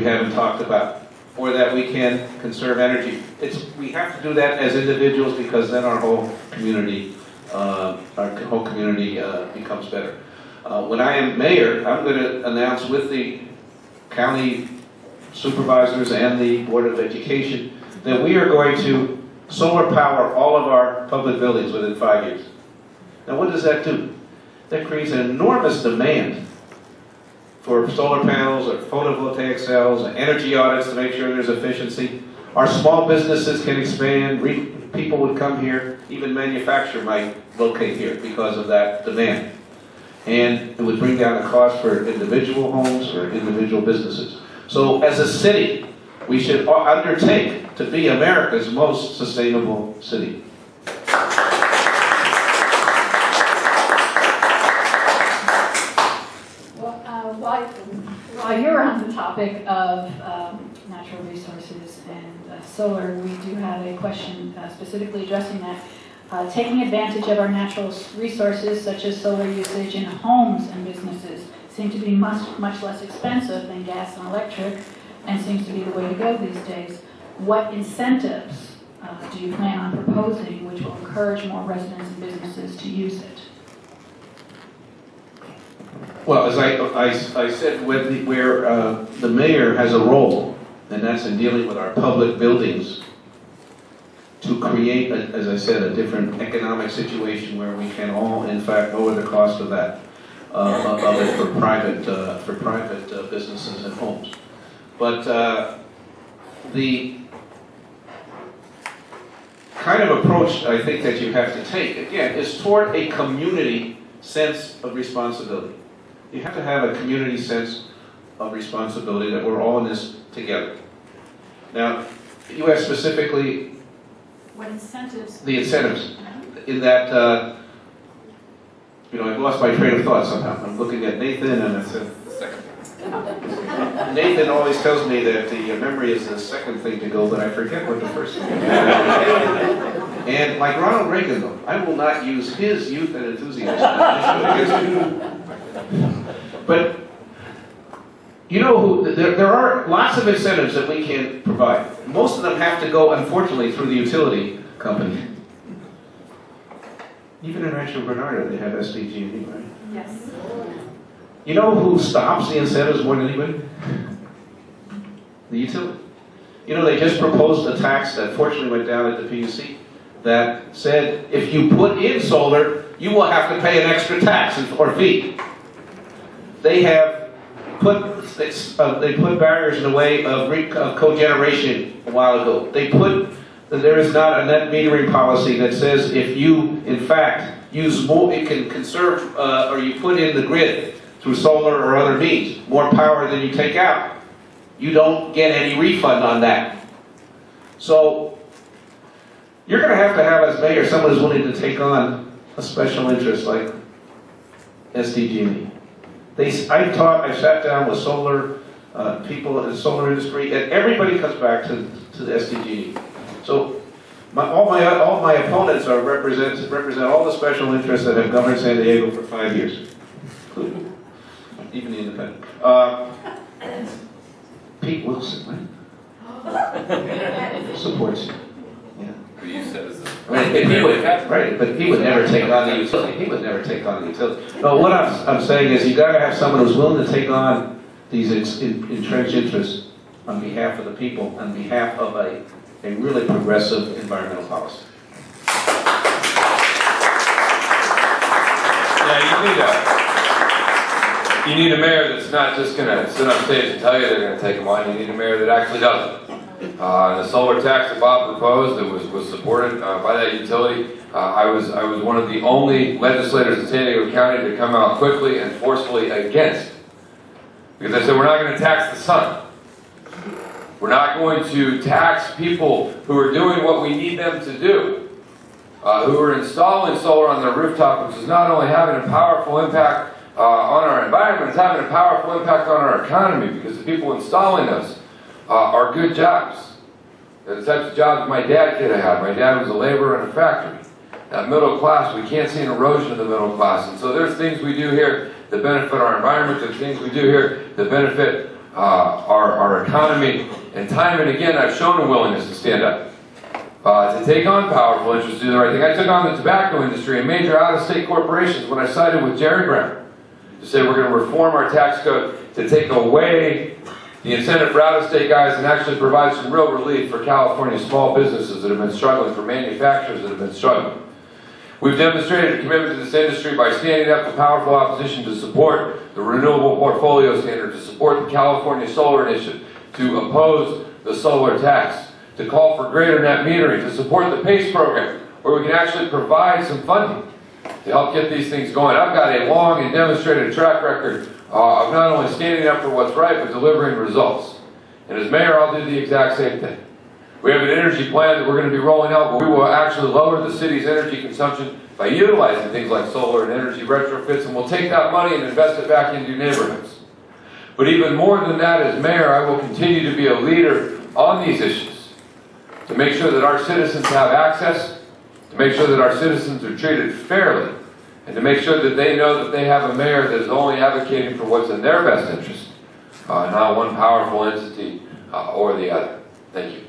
haven't talked about, or that we can conserve energy. We have to do that as individuals, because then our whole community becomes better. When I am mayor, I'm going to announce with the county supervisors and the Board of Education that we are going to solar power all of our public buildings within 5 years. Now, what does that do? That creates an enormous demand for solar panels or photovoltaic cells, and energy audits to make sure there's efficiency. Our small businesses can expand, people would come here, even manufacture might locate here because of that demand. And it would bring down the cost for individual homes or individual businesses. So as a city, we should undertake to be America's most sustainable city. While you're on the topic of natural resources and solar, we do have a question specifically addressing that. Taking advantage of our natural resources, such as solar usage in homes and businesses, seem to be much less expensive than gas and electric, and seems to be the way to go these days. What incentives do you plan on proposing which will encourage more residents and businesses to use it? Well, as I said, where the mayor has a role, and that's in dealing with our public buildings, to create, as I said, a different economic situation where we can all, in fact, lower the cost of that, of it for private businesses and homes. But the kind of approach I think that you have to take, again, is toward a community sense of responsibility. You have to have a community sense of responsibility that we're all in this together. Now, you asked specifically what incentives? The incentives. In that, I've lost my train of thought somehow. I'm looking at Nathan, and it's a second. Nathan always tells me that the memory is the second thing to go, but I forget what the first thing is. And like Ronald Reagan, though, I will not use his youth and enthusiasm. But there are lots of incentives that we can provide. Most of them have to go, unfortunately, through the utility company. Even in Rancho Bernardo, they have SDG&E, right? Yes. You know who stops the incentives more than anybody? The utility. They just proposed a tax that fortunately went down at the PUC that said if you put in solar, you will have to pay an extra tax or fee. They have put barriers in the way of cogeneration a while ago. There is not a net metering policy that says if you, in fact, use more, it can conserve, or you put in the grid through solar or other means, more power than you take out. You don't get any refund on that. So, you're going to have, as mayor, someone who's willing to take on a special interest like SDG&E. I've sat down with solar people in the solar industry, and everybody comes back to the SDG&E. So all my opponents represent all the special interests that have governed San Diego for 5 years, even the independent. Pete Wilson, right? Supports you. Yeah. But you said it's but he would never take on the utility. No, what I'm saying is you got to have someone who's willing to take on these entrenched interests on behalf of the people, on behalf of a really progressive environmental policy. Yeah, you need a mayor that's not just going to sit on stage and tell you they're going to take them on. You need a mayor that actually does it. The solar tax that Bob proposed that was supported by that utility. I was one of the only legislators in San Diego County to come out quickly and forcefully against, because I said we're not going to tax the sun. We're not going to tax people who are doing what we need them to do, who are installing solar on their rooftop, which is not only having a powerful impact on our environment, it's having a powerful impact on our economy, because the people installing those are good jobs. They're the types of jobs my dad could have had. My dad was a laborer in a factory. That middle class, we can't see an erosion of the middle class. And so there's things we do here that benefit our environment. There's things we do here that benefit our economy, and time and again I've shown a willingness to stand up, to take on powerful interests to do the right thing. I took on the tobacco industry and major out-of-state corporations when I sided with Jerry Brown to say we're going to reform our tax code to take away the incentive for out-of-state guys and actually provide some real relief for California small businesses that have been struggling, for manufacturers that have been struggling. We've demonstrated a commitment to this industry by standing up to powerful opposition to support the renewable portfolio standard, to support the California Solar Initiative, to oppose the solar tax, to call for greater net metering, to support the PACE program, where we can actually provide some funding to help get these things going. I've got a long and demonstrated track record of not only standing up for what's right, but delivering results. And as mayor, I'll do the exact same thing. We have an energy plan that we're going to be rolling out where we will actually lower the city's energy consumption by utilizing things like solar and energy retrofits, and we'll take that money and invest it back into neighborhoods. But even more than that, as mayor, I will continue to be a leader on these issues to make sure that our citizens have access, to make sure that our citizens are treated fairly, and to make sure that they know that they have a mayor that is only advocating for what's in their best interest, not one powerful entity or the other. Thank you.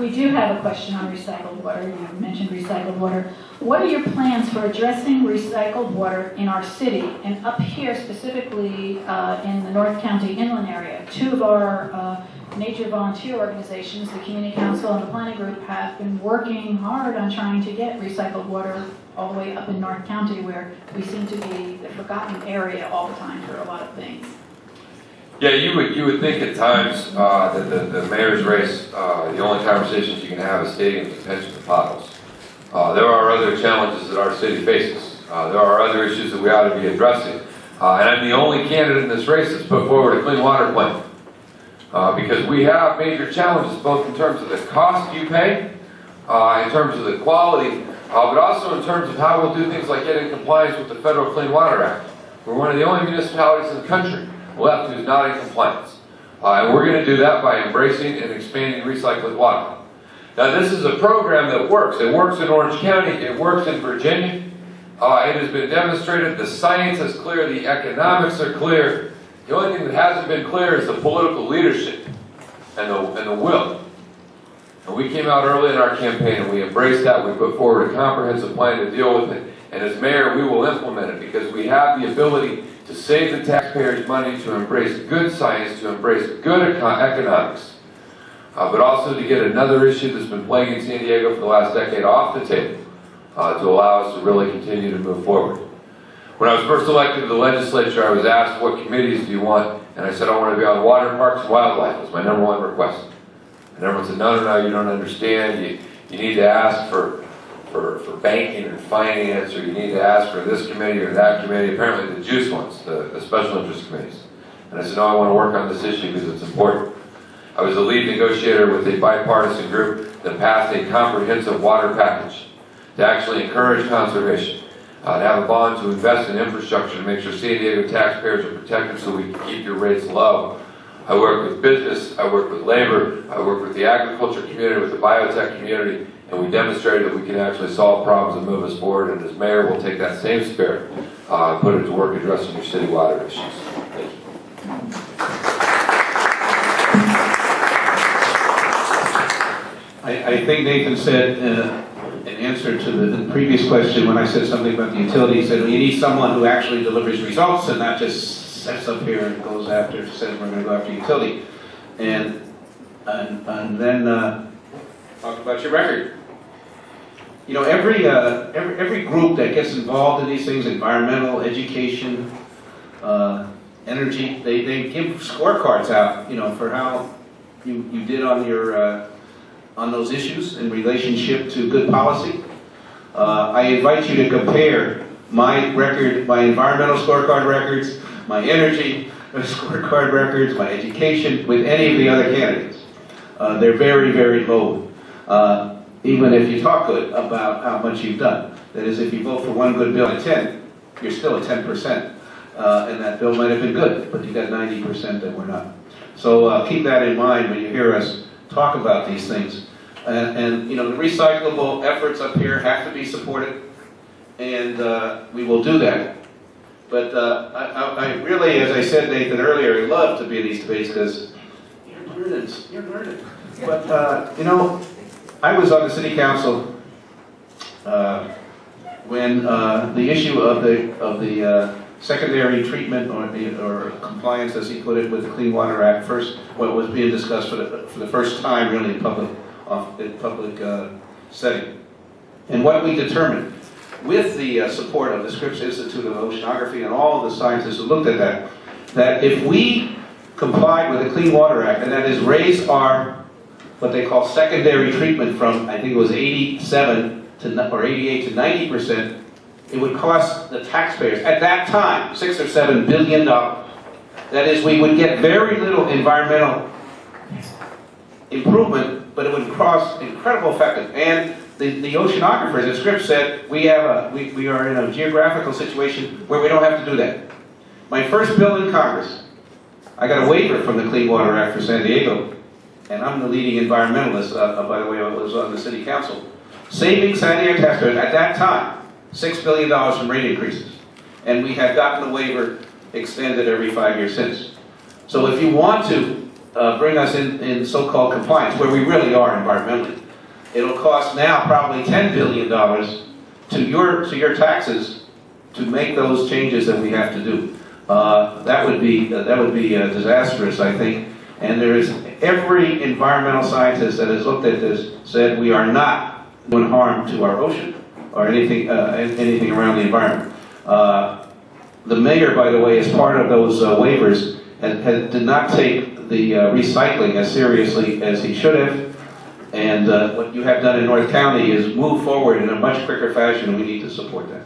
We do have a question on recycled water. You mentioned recycled water. What are your plans for addressing recycled water in our city and up here specifically in the North County inland area? Two of our major volunteer organizations, the Community Council and the Planning Group, have been working hard on trying to get recycled water all the way up in North County, where we seem to be the forgotten area all the time for a lot of things. Yeah, you would think at times that the mayor's race, the only conversations you can have is stadiums and pensions and potholes. There are other challenges that our city faces. There are other issues that we ought to be addressing. And I'm the only candidate in this race that's put forward a clean water plan. Because we have major challenges, both in terms of the cost you pay, in terms of the quality, but also in terms of how we'll do things like get in compliance with the Federal Clean Water Act. We're one of the only municipalities in the country left who's not in compliance. And we're going to do that by embracing and expanding recycled water. Now, this is a program that works. It works in Orange County. It works in Virginia. It has been demonstrated. The science is clear. The economics are clear. The only thing that hasn't been clear is the political leadership and the will. And we came out early in our campaign and we embraced that. We put forward a comprehensive plan to deal with it. And as mayor, we will implement it because we have the ability to save the taxpayers money, to embrace good science, to embrace good economics, but also to get another issue that's been plaguing San Diego for the last decade off the table to allow us to really continue to move forward. When I was first elected to the legislature, I was asked, what committees do you want? And I said, I want to be on water, parks, and wildlife. It was my #1 request. And everyone said, no, you don't understand. You need to ask for banking and finance, or you need to ask for this committee or that committee, apparently the juice ones, the special interest committees. And I said, no, I want to work on this issue because it's important. I was the lead negotiator with a bipartisan group that passed a comprehensive water package to actually encourage conservation, to have a bond to invest in infrastructure to make sure San Diego taxpayers are protected so we can keep your rates low. I work with business, I work with labor, I work with the agriculture community, with the biotech community, and we demonstrated that we can actually solve problems and move us forward. And as mayor, we'll take that same spirit and put it to work addressing your city water issues. Thank you. I think Nathan said in answer to the previous question when I said something about the utility, he said, well, you need someone who actually delivers results and not just sits up here and goes after, says we're going to go after utility. And then talk about your record. You know, every group that gets involved in these things, environmental, education, energy, they give scorecards out, you know, for how you did on your on those issues in relationship to good policy. I invite you to compare my record, my environmental scorecard records, my energy scorecard records, my education, with any of the other candidates. They're very, very low. Even if you talk good about how much you've done. That is, if you vote for one good bill at 10, you're still at 10%. And that bill might have been good, but you got 90% that were not. So keep that in mind when you hear us talk about these things. And you know, the recyclable efforts up here have to be supported. And we will do that But I really, as I said, Nathan, earlier, I love to be in these debates because you're learning. But, you know, I was on the city council when the issue of the secondary treatment or compliance, as he put it, with the Clean Water Act was being discussed for the first time really in public setting. And what we determined, with the support of the Scripps Institute of Oceanography and all of the scientists who looked at that if we complied with the Clean Water Act, and that is raise our, what they call secondary treatment from, I think it was 87 or 88 to 90%, it would cost the taxpayers, at that time, $6 or $7 billion. That is, we would get very little environmental improvement, but it would cost incredible effective. And the oceanographers at Scripps said, we are in a geographical situation where we don't have to do that. My first bill in Congress, I got a waiver from the Clean Water Act for San Diego, and I'm the leading environmentalist, by the way, I was on the city council, saving San Diego taxpayers at that time $6 billion from rate increases. And we have gotten the waiver extended every 5 years since. So if you want to bring us in so-called compliance, where we really are environmentally, it'll cost now probably $10 billion to your taxes to make those changes that we have to do. That would be disastrous, I think. And there is every environmental scientist that has looked at this said we are not doing harm to our ocean or anything around the environment. The mayor, by the way, as part of those waivers, did not take the recycling as seriously as he should have. And what you have done in North County is move forward in a much quicker fashion, and we need to support that.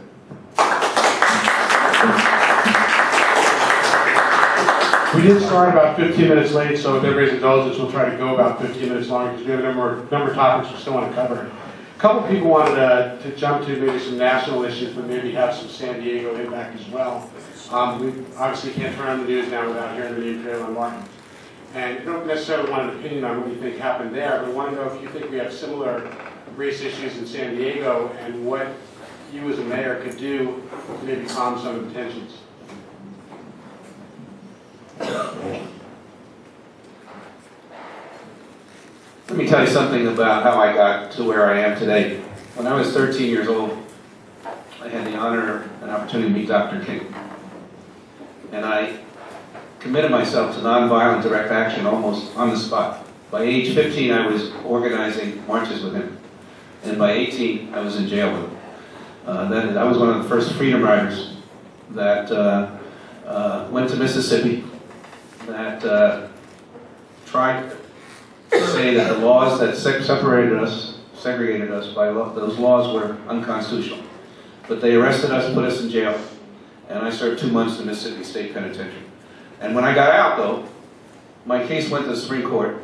We did start about 15 minutes late, so with everybody's indulgence, we'll try to go about 15 minutes long because we have a number of topics we still want to cover. A couple people wanted to jump to maybe some national issues, but maybe have some San Diego impact as well. We obviously can't turn on the news now without hearing the name Trayvon Martin. And you don't necessarily want an opinion on what you think happened there, but I want to know if you think we have similar race issues in San Diego and what you as a mayor could do to maybe calm some of the tensions. Let me tell you something about how I got to where I am today. When I was 13 years old, I had the honor and opportunity to meet Dr. King. And I committed myself to nonviolent direct action almost on the spot. By age 15, I was organizing marches with him. And by 18, I was in jail with him. I was one of the first freedom riders that went to Mississippi, that tried to say that the laws that segregated us by law, those laws were unconstitutional. But they arrested us, put us in jail, and I served 2 months in Mississippi State Penitentiary. And when I got out, though, my case went to the Supreme Court,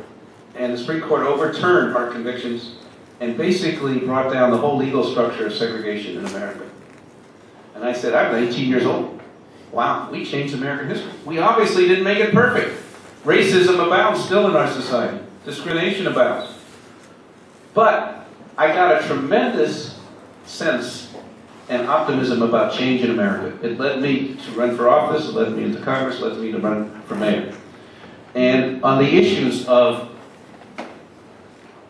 and the Supreme Court overturned our convictions and basically brought down the whole legal structure of segregation in America. And I said, I'm 18 years old. Wow, we changed American history. We obviously didn't make it perfect. Racism abounds still in our society. Discrimination abounds. But I got a tremendous sense and optimism about change in America. It led me to run for office, it led me into Congress, it led me to run for mayor. And on the issues of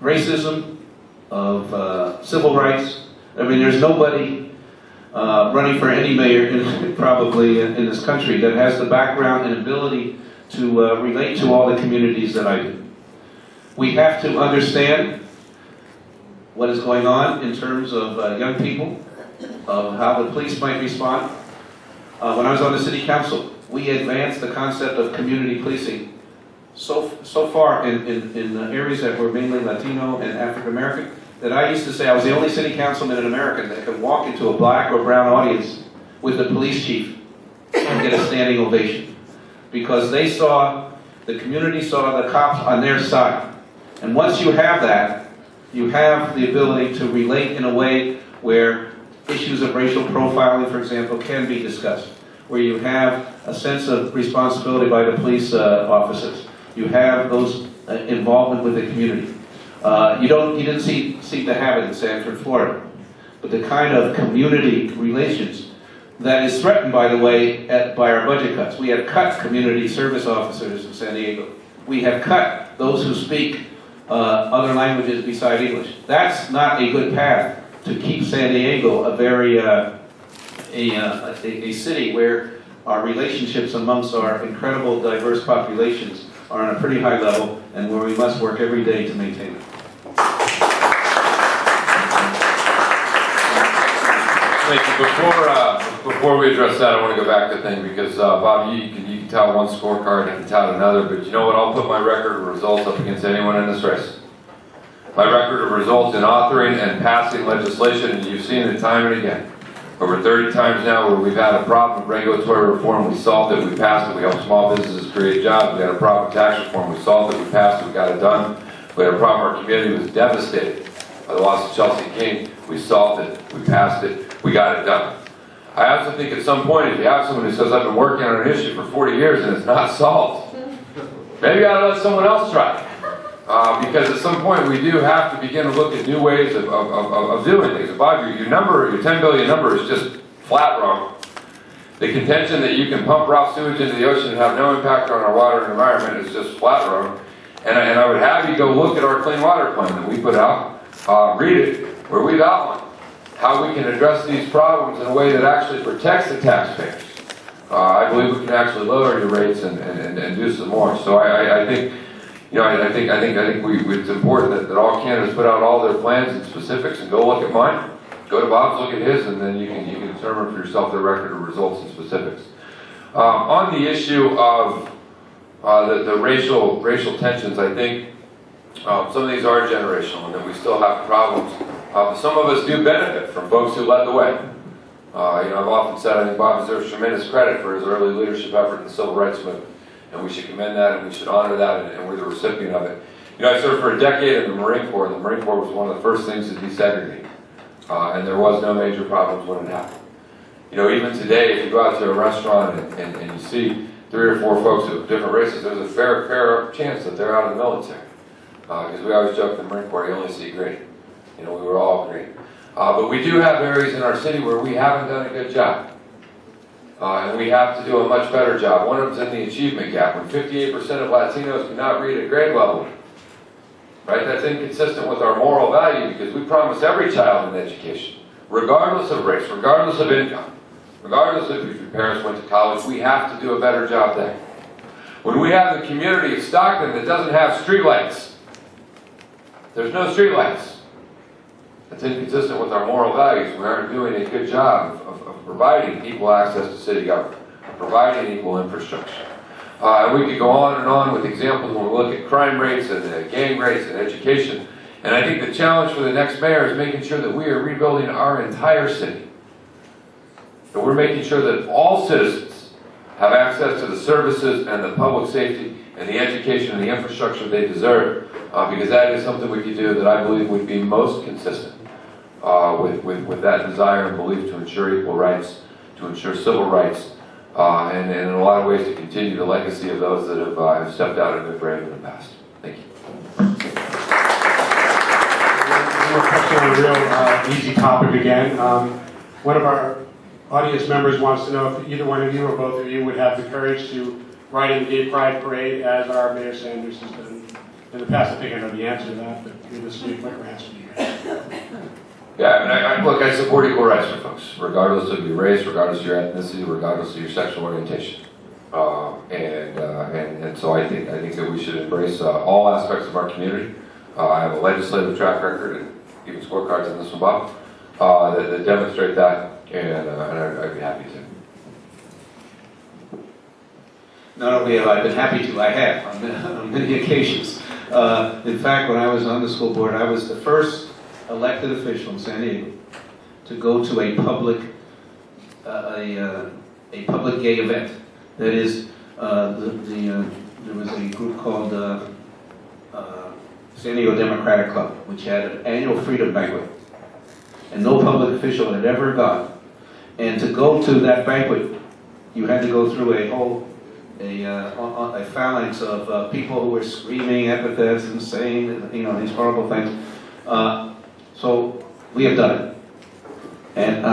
racism, of civil rights, I mean, there's nobody running for any mayor probably in this country that has the background and ability to relate to all the communities that I do. We have to understand what is going on in terms of young people, of how the police might respond. When I was on the city council, we advanced the concept of community policing so far in areas that were mainly Latino and African American that I used to say I was the only city councilman in America that could walk into a black or brown audience with the police chief and get a standing ovation, because they saw, the community saw the cops on their side. And once you have that, you have the ability to relate in a way where issues of racial profiling, for example, can be discussed, where you have a sense of responsibility by the police officers. You have those involvement with the community. You didn't seem to have it in Sanford, Florida, but the kind of community relations that is threatened, by the way, by our budget cuts. We have cut community service officers in San Diego. We have cut those who speak other languages beside English. That's not a good path to keep San Diego a very a city where our relationships amongst our incredible diverse populations are on a pretty high level, and where we must work every day to maintain it. Thank you. Before we address that, I want to go back to the thing because Bob, you can tout one scorecard and you can tout another, but you know what? I'll put my record of results up against anyone in this race. My record of results in authoring and passing legislation, and you've seen it time and again. Over 30 times now where we've had a problem with regulatory reform, we solved it, we passed it, we helped small businesses create jobs. We had a problem with tax reform, we solved it, we passed it, we got it done. We had a problem, our community was devastated by the loss of Chelsea King. We solved it, we passed it, we got it done. I also think at some point, if you have someone who says, I've been working on an issue for 40 years and it's not solved, maybe I ought to let someone else try it. Because at some point we do have to begin to look at new ways of doing things. If your 10 billion number is just flat wrong, the contention that you can pump raw sewage into the ocean and have no impact on our water and environment is just flat wrong. And I would have you go look at our clean water plan that we put out, read it, where we've outlined how we can address these problems in a way that actually protects the taxpayers. I believe we can actually lower your rates and do some more. So I think, you know, I think it's important that all candidates put out all their plans and specifics and go look at mine. Go to Bob's, look at his, and then you can determine for yourself their record of results and specifics. On the issue of the racial tensions, I think some of these are generational and that we still have problems. But some of us do benefit from folks who led the way. I've often said I think Bob deserves tremendous credit for his early leadership effort in the civil rights movement. And we should commend that and we should honor that, and we're the recipient of it. You know, I served for a decade in the Marine Corps, and the Marine Corps was one of the first things to desegregate. And there was no major problems when it happened. You know, even today, if you go out to a restaurant and you see 3 or 4 folks of different races, there's a fair chance that they're out of the military. Because we always joke in the Marine Corps, you only see green. You know, we were all green. But we do have areas in our city where we haven't done a good job. And we have to do a much better job. One of them's in the achievement gap. When 58% of Latinos cannot read at grade level, right? That's inconsistent with our moral value because we promise every child an education, regardless of race, regardless of income, regardless of if your parents went to college. We have to do a better job there. When we have the community of Stockton that doesn't have streetlights, there's no streetlights. It's inconsistent with our moral values. We aren't doing a good job of providing equal access to city government, of providing equal infrastructure. We could go on with examples when we look at crime rates and gang rates and education. And I think the challenge for the next mayor is making sure that we are rebuilding our entire city. That we're making sure that all citizens have access to the services and the public safety and the education and the infrastructure they deserve. Because that is something we could do that I believe would be most consistent with that desire and belief to ensure equal rights, to ensure civil rights, and in a lot of ways to continue the legacy of those that have stepped out and been brave in the past. Thank you. We're touching on a real easy topic again. One of our audience members wants to know if either one of you or both of you would have the courage to ride in the Gay Pride Parade as our Mayor Sanders has done in the past. I think I know the answer to that, but give us a quick answer to you. Yeah, look, I support equal rights for folks, regardless of your race, regardless of your ethnicity, regardless of your sexual orientation. And so I think that we should embrace all aspects of our community. I have a legislative track record and even scorecards on this one, Bob, that demonstrate that, and I'd be happy to. Not only have I been happy to, I have on many occasions. In fact, when I was on the school board, I was the first elected official in San Diego to go to a public gay event. That is, there was a group called San Diego Democratic Club, which had an annual freedom banquet, and no public official had ever gone. And to go to that banquet, you had to go through a phalanx of people who were screaming epithets and saying, these horrible things. So we have done it. And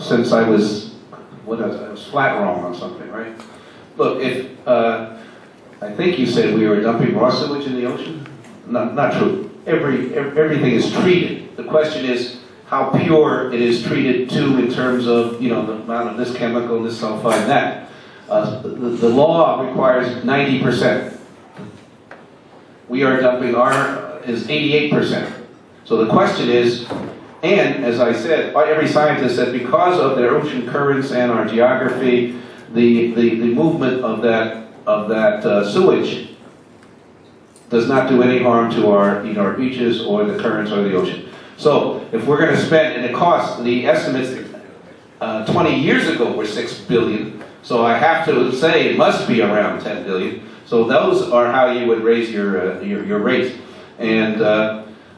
since I was, I was flat wrong on something, right? Look, if, I think you said we were dumping raw sewage in the ocean? Not true. Everything is treated. The question is how pure it is treated to in terms of, the amount of this chemical, this sulfide, that. The law requires 90%. We are dumping is 88%. So the question is, and as I said, every scientist said because of the ocean currents and our geography, the movement of that sewage does not do any harm to our beaches or the currents or the ocean. So if we're going to spend, and it costs, the estimates 20 years ago were $6 billion, so I have to say it must be around $10 billion. So those are how you would raise your rates. And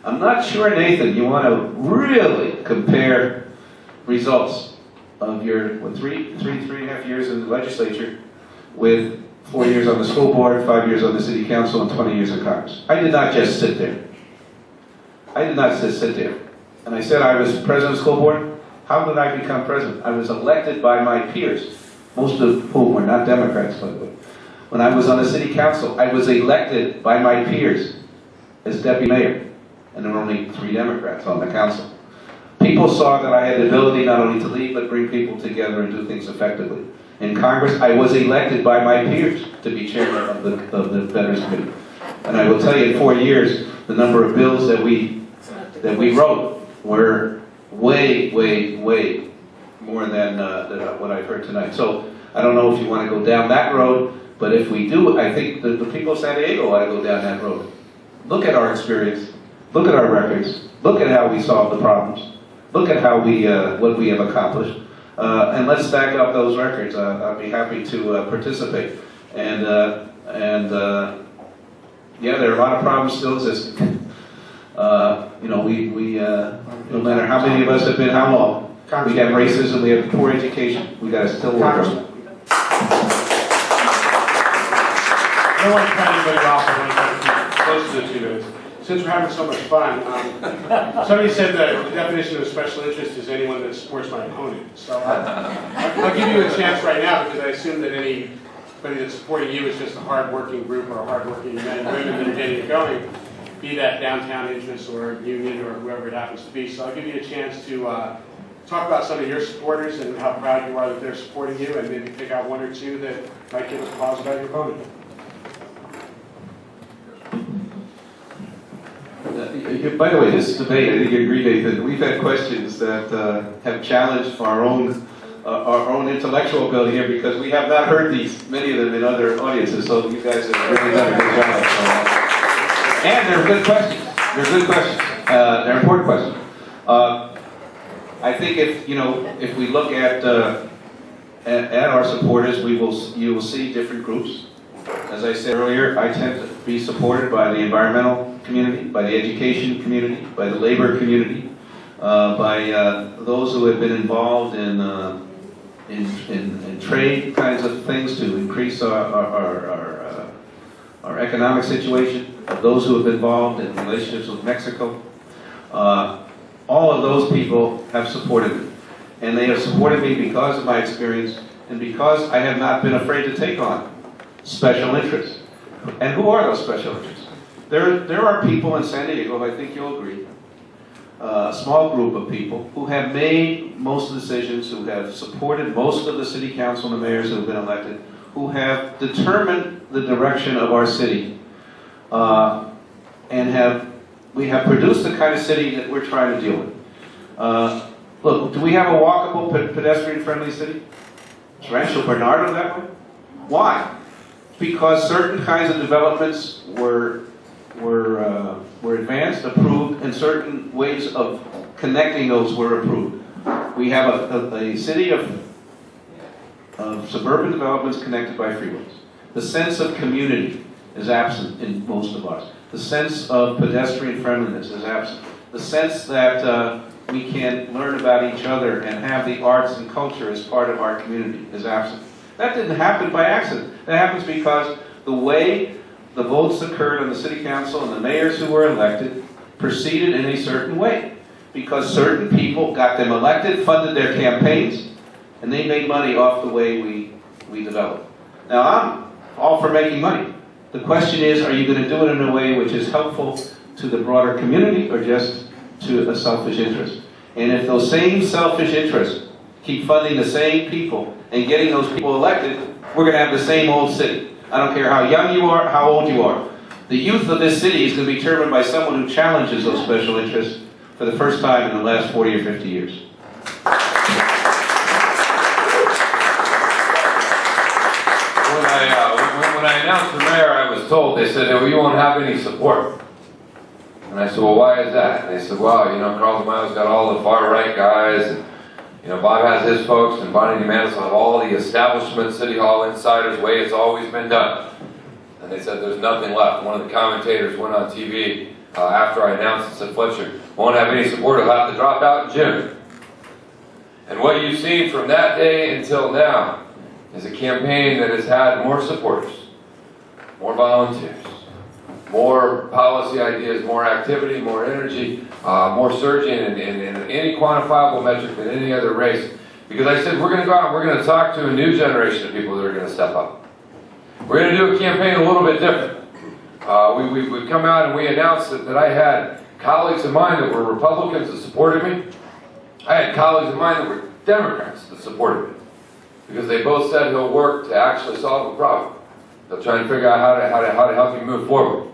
I'm not sure, Nathan, you want to really compare results of your 3.5 years in the legislature with 4 years on the school board, 5 years on the city council, and 20 years in Congress. I did not just sit there. I did not just sit there. And I said I was president of the school board. How did I become president? I was elected by my peers, most of whom were not Democrats, by the way. When I was on the city council, I was elected by my peers as deputy mayor. And there were only 3 Democrats on the council. People saw that I had the ability not only to lead, but bring people together and do things effectively. In Congress, I was elected by my peers to be chairman of the Veterans Committee. And I will tell you, in 4 years, the number of bills that we wrote were way more than what I've heard tonight. So I don't know if you want to go down that road, but if we do, I think the people of San Diego ought to go down that road. Look at our experience. Look at our records. Look at how we solve the problems. Look at how what we have accomplished. And let's stack up those records. I'll be happy to participate. And yeah, there are a lot of problems still existing. No matter how many of us have been, how long, we have racism, we have poor education. We got to still work on it. I don't want to cut anybody off. I want to try to keep close to the 2 minutes. Since we're having so much fun, somebody said that the definition of special interest is anyone that supports my opponent. So I'll give you a chance right now because I assume that anybody that's supporting you is just a hard-working group or a hard-working men and women that are getting it going, be that downtown interest or union or whoever it happens to be. So I'll give you a chance to talk about some of your supporters and how proud you are that they're supporting you, and maybe pick out 1 or 2 that might give us pause about your opponent. By the way, this debate, I think you agree, Nathan, we've had questions that have challenged our own intellectual ability here because we have not heard many of them in other audiences, so you guys have really done a good job. And they're good questions. They're good questions. They're important questions. I think if we look at our supporters, you will see different groups. As I said earlier, I tend to be supported by the environmental community, by the education community, by the labor community, by those who have been involved in trade kinds of things to increase our economic situation, those who have been involved in relationships with Mexico. All of those people have supported me. And they have supported me because of my experience and because I have not been afraid to take on special interests. And who are those special interests? There are people in San Diego, I think you'll agree, a small group of people who have made most of the decisions, who have supported most of the city council and mayors who have been elected, who have determined the direction of our city, and we have produced the kind of city that we're trying to deal with. Look, do we have a walkable, pedestrian-friendly city? Is Rancho Bernardo that way? Why? Because certain kinds of developments were advanced, approved, and certain ways of connecting those were approved. We have a city of suburban developments connected by freeways. The sense of community is absent in most of ours. The sense of pedestrian friendliness is absent. The sense that we can learn about each other and have the arts and culture as part of our community is absent. That didn't happen by accident. That happens because the way the votes occurred on the city council and the mayors who were elected proceeded in a certain way. because certain people got them elected, funded their campaigns, and they made money off the way we develop. Now, I'm all for making money. The question is, are you going to do it in a way which is helpful to the broader community or just to a selfish interest? And if those same selfish interests keep funding the same people and getting those people elected, we're going to have the same old city. I don't care how young you are, how old you are. The youth of this city is going to be determined by someone who challenges those special interests for the first time in the last 40 or 50 years. When I announced for mayor, I was told, they said, well, you won't have any support. And I said, well, why is that? And they said, well, you know, Carl DeMaio's got all the far-right guys, and, you know, Bob has his folks, and Bonnie DeMantis have all the establishment City Hall insiders, way it's always been done. And they said, there's nothing left. One of the commentators went on TV after I announced and said, Fletcher won't have any support, he'll have to drop out in June. And what you've seen from that day until now is a campaign that has had more supporters, more volunteers, more policy ideas, more activity, more energy, more surging in any quantifiable metric than any other race. Because I said, we're going to go out and we're going to talk to a new generation of people that are going to step up. We're going to do a campaign a little bit different. We've come out and we announced that I had colleagues of mine that were Republicans that supported me. I had colleagues of mine that were Democrats that supported me. Because they both said he'll work to actually solve a problem. They'll try and figure out how to help you move forward.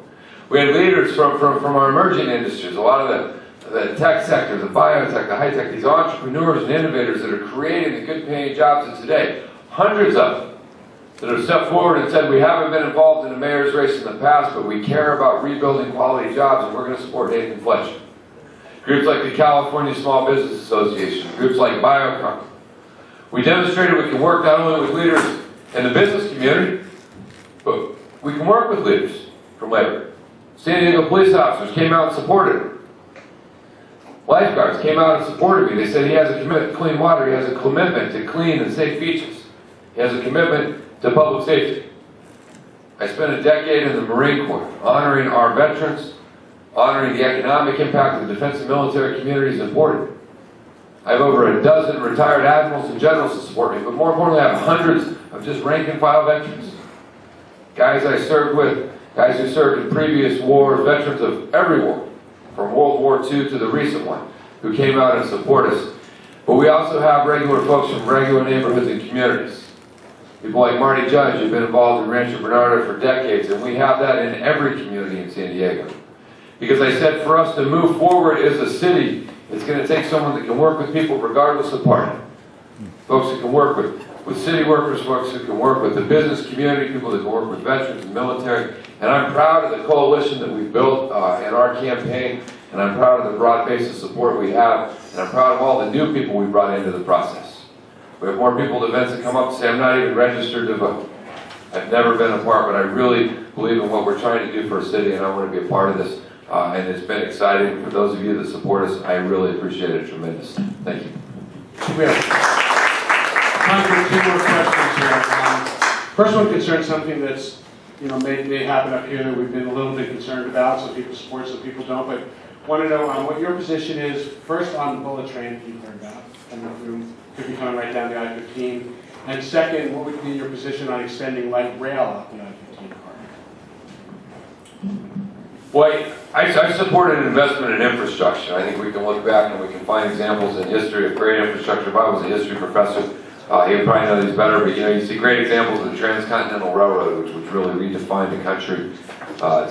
We had leaders from our emerging industries, a lot of the tech sector, the biotech, the high tech, these entrepreneurs and innovators that are creating the good paying jobs of today. Hundreds of them that have stepped forward and said, we haven't been involved in a mayor's race in the past, but we care about rebuilding quality jobs and we're going to support Nathan Fletcher. Groups like the California Small Business Association, groups like Biocon. We demonstrated we can work not only with leaders in the business community, but we can work with leaders from labor. San Diego police officers came out and supported him. Lifeguards came out and supported me. They said he has a commitment to clean water, he has a commitment to clean and safe beaches. He has a commitment to public safety. I spent a decade in the Marine Corps, honoring our veterans, honoring the economic impact of the defense and military community is important. I have over a dozen retired admirals and generals to support me, but more importantly, I have hundreds of just rank and file veterans. Guys I served with, guys who served in previous wars, veterans of every war, from World War II to the recent one, who came out and support us. But we also have regular folks from regular neighborhoods and communities. People like Marty Judge who've been involved in Rancho Bernardo for decades, and we have that in every community in San Diego. Because I said for us to move forward as a city, it's going to take someone that can work with people regardless of party. Folks that can work with city workers, folks who can work with the business community, people that can work with veterans and military. And I'm proud of the coalition that we've built in our campaign, and I'm proud of the broad base of support we have, and I'm proud of all the new people we brought into the process. We have more people at events that come up and say, I'm not even registered to vote. I've never been a part, but I really believe in what we're trying to do for a city, and I want to be a part of this. And it's been exciting. For those of you that support us, I really appreciate it tremendously. Thank you. We have time for two more questions here. First one concerns something that's, may happen up here that we've been a little bit concerned about. Some people support, some people don't. But want to know what your position is, first on the bullet train that you've heard about, and could be coming right down the I-15. And second, what would be your position on extending light rail out the I-15 corridor? Well, I support an investment in infrastructure. I think we can look back and we can find examples in history of great infrastructure. If I was a history professor, he would probably know these better, but you see great examples of the Transcontinental Railroad, which really redefined the country.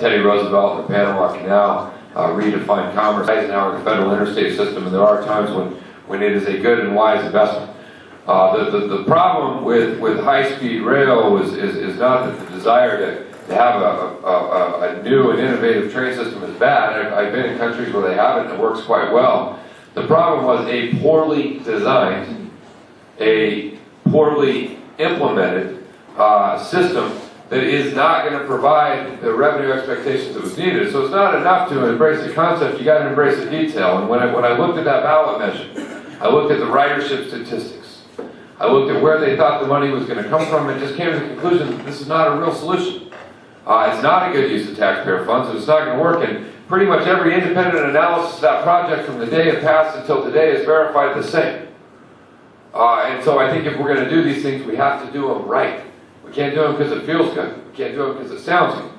Teddy Roosevelt and the Panama Canal redefined commerce. Eisenhower, the federal interstate system, and there are times when it is a good and wise investment. The problem with high-speed rail is not that the desire to have a new and innovative train system is bad. I've been in countries where they have it and it works quite well. The problem was a poorly designed, a poorly implemented system that is not going to provide the revenue expectations that was needed. So it's not enough to embrace the concept, you got to embrace the detail. And when I looked at that ballot measure, I looked at the ridership statistics. I looked at where they thought the money was going to come from and just came to the conclusion that this is not a real solution. It's not a good use of taxpayer funds, and it's not going to work. And pretty much every independent analysis of that project from the day it passed until today is verified the same. And so I think if we're going to do these things, we have to do them right. We can't do them because it feels good. We can't do them because it sounds good.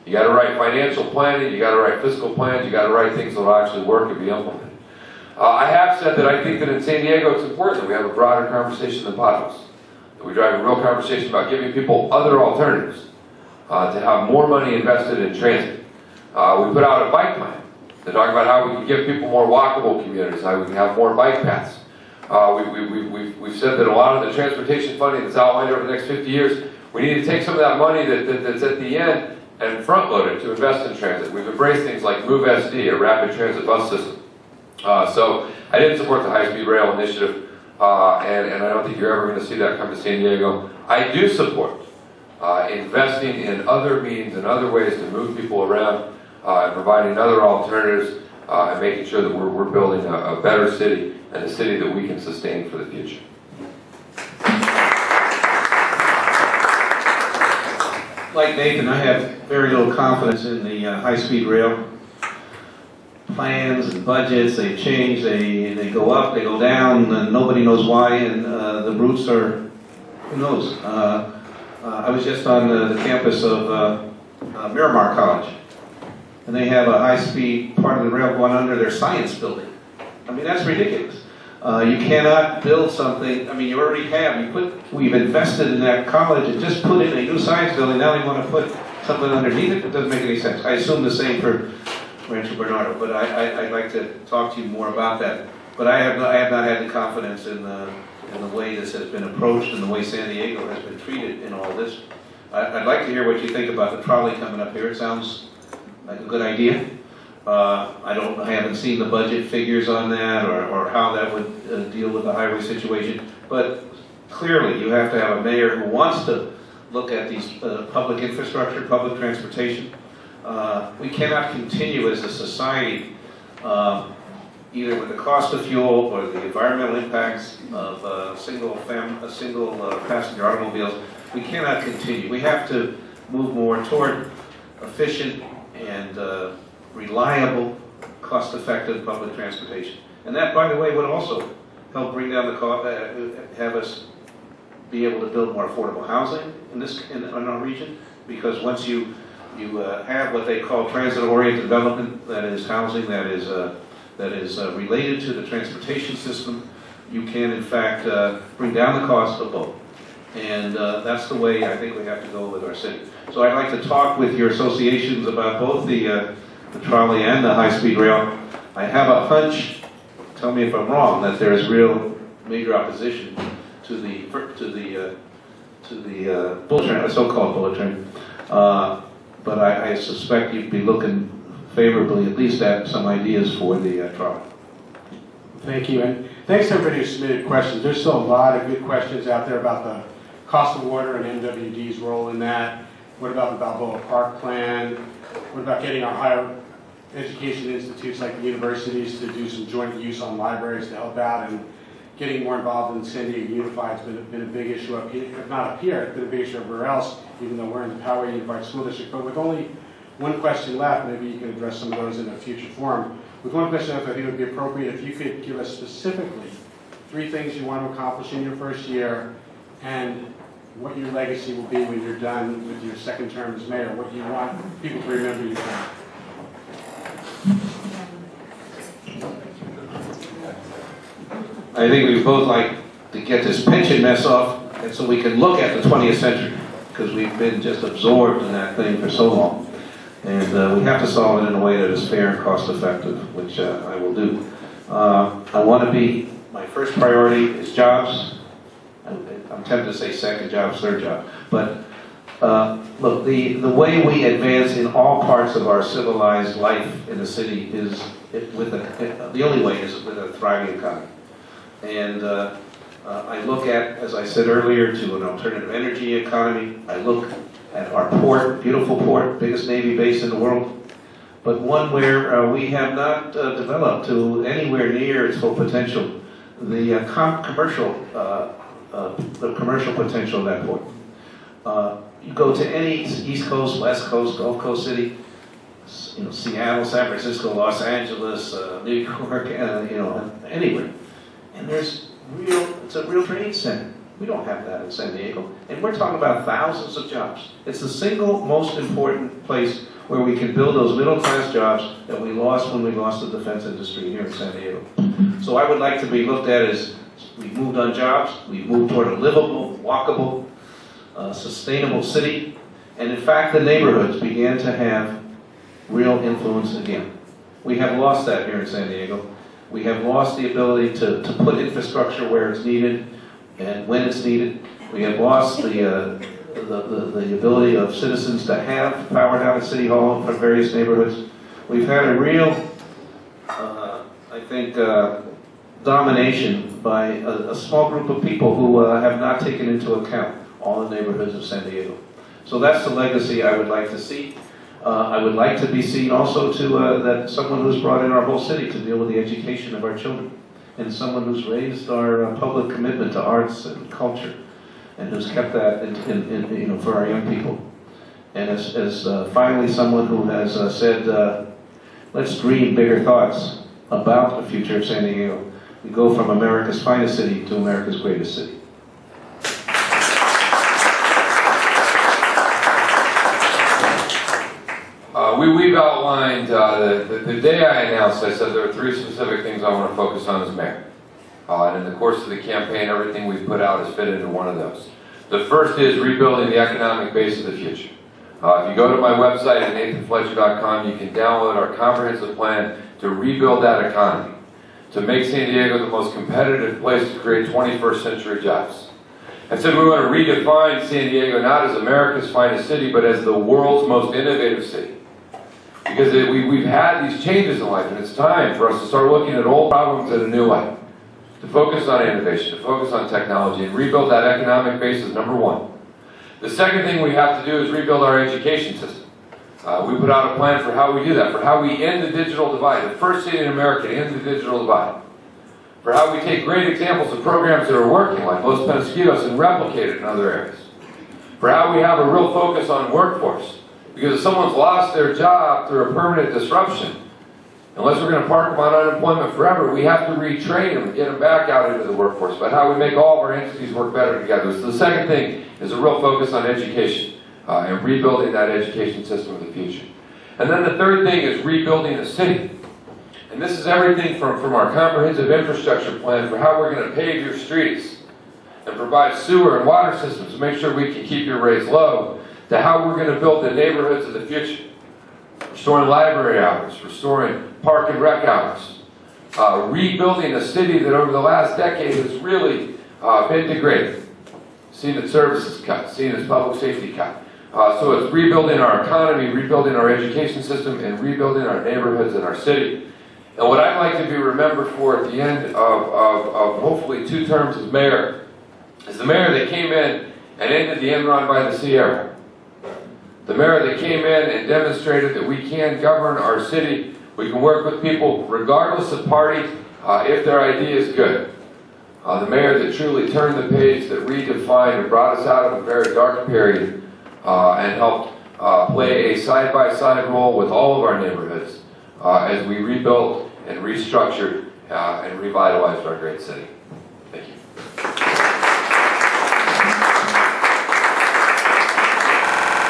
You got to write financial planning, you got to write fiscal plans, you got to write things that will actually work and be implemented. I have said that I think that in San Diego it's important that we have a broader conversation than potholes. That we drive a real conversation about giving people other alternatives, to have more money invested in transit. We put out a bike plan to talk about how we can give people more walkable communities, how we can have more bike paths. We've said that a lot of the transportation funding that's outlined over the next 50 years, we need to take some of that money that's at the end and front load it to invest in transit. We've embraced things like MoveSD, a rapid transit bus system. So I didn't support the high-speed rail initiative, and I don't think you're ever going to see that come to San Diego. I do support investing in other means and other ways to move people around, and providing other alternatives, and making sure that we're building a better city and a city that we can sustain for the future. Like Nathan, I have very little confidence in the high-speed rail plans and budgets. They change, they go up, they go down, and nobody knows why, and the routes are, who knows. I was just on the campus of Miramar College, and they have a high-speed part of the rail going under their science building. I mean, that's ridiculous. You cannot build something, I mean, you already have, we've invested in that college and just put in a new science building, now they want to put something underneath it. It doesn't make any sense. I assume the same for Rancho Bernardo, but I'd like to talk to you more about that. But I have not had the confidence in the way this has been approached and the way San Diego has been treated in all this. I'd like to hear what you think about the trolley coming up here. It sounds like a good idea. I haven't seen the budget figures on that or how that would deal with the highway situation. But clearly, you have to have a mayor who wants to look at these public infrastructure, public transportation. We cannot continue as a society, either with the cost of fuel or the environmental impacts of single passenger automobiles. We cannot continue. We have to move more toward efficient and reliable, cost-effective public transportation. And that, by the way, would also help bring down the cost, have us be able to build more affordable housing in our region, because once you have what they call transit-oriented development, that is housing that is related to the transportation system, you can in fact bring down the cost of both. And that's the way I think we have to go with our city. So I'd like to talk with your associations about both the trolley and the high-speed rail. I have a hunch, tell me if I'm wrong, that there is real major opposition to the bullet train, the so-called bullet train. But I suspect you'd be looking favorably at least at some ideas for the trolley. Thank you, and thanks to everybody who submitted questions. There's still a lot of good questions out there about the cost of water and MWD's role in that. What about the Balboa Park plan? What about getting our higher education institutes like the universities to do some joint use on libraries to help out, and getting more involved in San Diego Unified has been a big issue up here, if not up here, it's been a big issue everywhere else, even though we're in the Poway Unified School District. But with only one question left, maybe you can address some of those in a future forum. With one question left, I think it would be appropriate if you could give us specifically 3 things you want to accomplish in your first year, and what your legacy will be when you're done with your second term as mayor, what you want people to remember you for. I think we both like to get this pension mess off, and so we can look at the 20th century, because we've been just absorbed in that thing for so long. And we have to solve it in a way that is fair and cost effective, which I will do. I want to be, my first priority is jobs. I'm tempted to say second jobs, third job. But look, the way we advance in all parts of our civilized life in the city is the only way is with a thriving economy. And I look at, as I said earlier, to an alternative energy economy. I look at our port, beautiful port, biggest Navy base in the world, but one where we have not developed to anywhere near its full potential, the commercial potential of that port. You go to any East Coast, West Coast, Gulf Coast city, Seattle, San Francisco, Los Angeles, New York, anywhere. And it's a real trade center. We don't have that in San Diego. And we're talking about thousands of jobs. It's the single most important place where we can build those middle-class jobs that we lost when we lost the defense industry here in San Diego. So I would like to be looked at as we've moved on jobs, we've moved toward a livable, walkable, sustainable city. And in fact, the neighborhoods began to have real influence again. We have lost that here in San Diego. We have lost the ability to put infrastructure where it's needed and when it's needed. We have lost the ability of citizens to have power down at City Hall from various neighborhoods. We've had a real, I think, domination by a small group of people who have not taken into account all the neighborhoods of San Diego. So that's the legacy I would like to see. I would like to be seen also that someone who's brought in our whole city to deal with the education of our children, and someone who's raised our public commitment to arts and culture, and who's kept that for our young people. And as finally someone who has said, let's dream bigger thoughts about the future of San Diego. We go from America's finest city to America's greatest city. We've outlined, the day I announced, I said there are 3 specific things I want to focus on as mayor. And in the course of the campaign, everything we've put out has fit into one of those. The first is rebuilding the economic base of the future. If you go to my website at nathanfletcher.com, you can download our comprehensive plan to rebuild that economy, to make San Diego the most competitive place to create 21st century jobs. I said we want to redefine San Diego not as America's finest city, but as the world's most innovative city. Because we've had these changes in life, and it's time for us to start looking at old problems in a new light. To focus on innovation, to focus on technology, and rebuild that economic base is number 1. The second thing we have to do is rebuild our education system. We put out a plan for how we do that, for how we end the digital divide, the first city in America to end the digital divide. For how we take great examples of programs that are working, like Los Penasquitos, and replicate it in other areas. For how we have a real focus on workforce. Because if someone's lost their job through a permanent disruption, unless we're going to park them on unemployment forever, we have to retrain them and get them back out into the workforce. But how we make all of our entities work better together. So the second thing is a real focus on education and rebuilding that education system of the future. And then the third thing is rebuilding the city. And this is everything from our comprehensive infrastructure plan for how we're going to pave your streets and provide sewer and water systems to make sure we can keep your rates low, to how we're going to build the neighborhoods of the future. Restoring library hours, restoring park and rec hours, rebuilding a city that over the last decade has really been degraded. Seen its services cut, seen its public safety cut. So it's rebuilding our economy, rebuilding our education system, and rebuilding our neighborhoods and our city. And what I'd like to be remembered for at the end of hopefully 2 terms as mayor is the mayor that came in and ended the Enron by the Sea era. The mayor that came in and demonstrated that we can govern our city, we can work with people regardless of party if their idea is good. The mayor that truly turned the page, that redefined and brought us out of a very dark period and helped play a side-by-side role with all of our neighborhoods as we rebuilt and restructured and revitalized our great city. Thank you.